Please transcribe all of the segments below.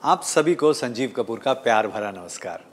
आप सभी को संजीव कपूर का प्यार भरा नमस्कार।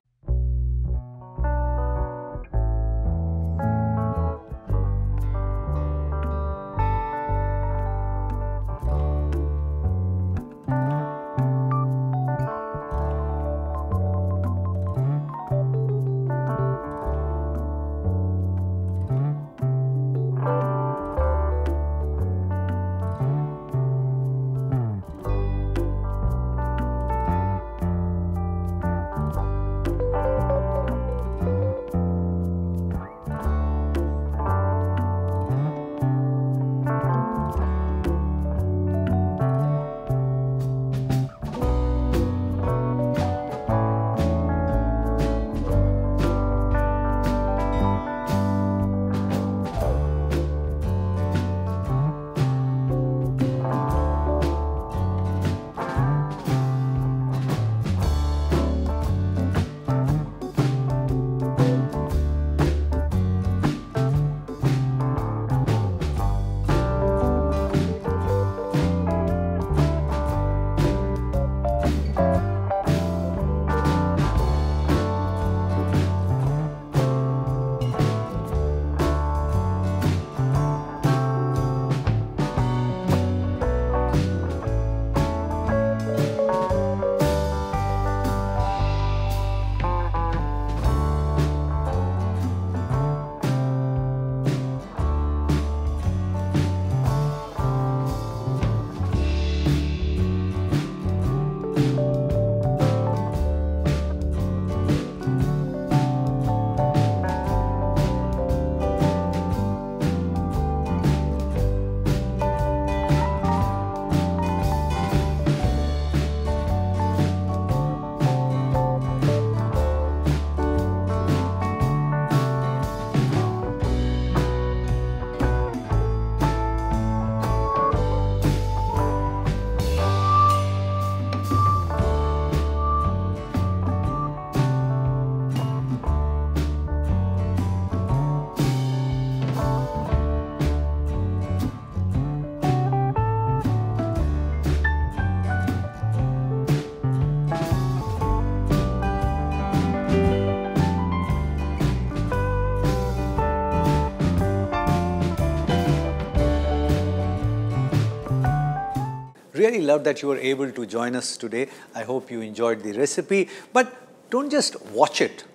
Really love that you were able to join us today. I hope you enjoyed the recipe. But don't just watch it,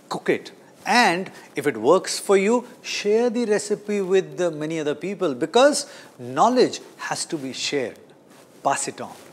cook it. And if it works for you, share the recipe with many other people, because knowledge has to be shared. Pass it on.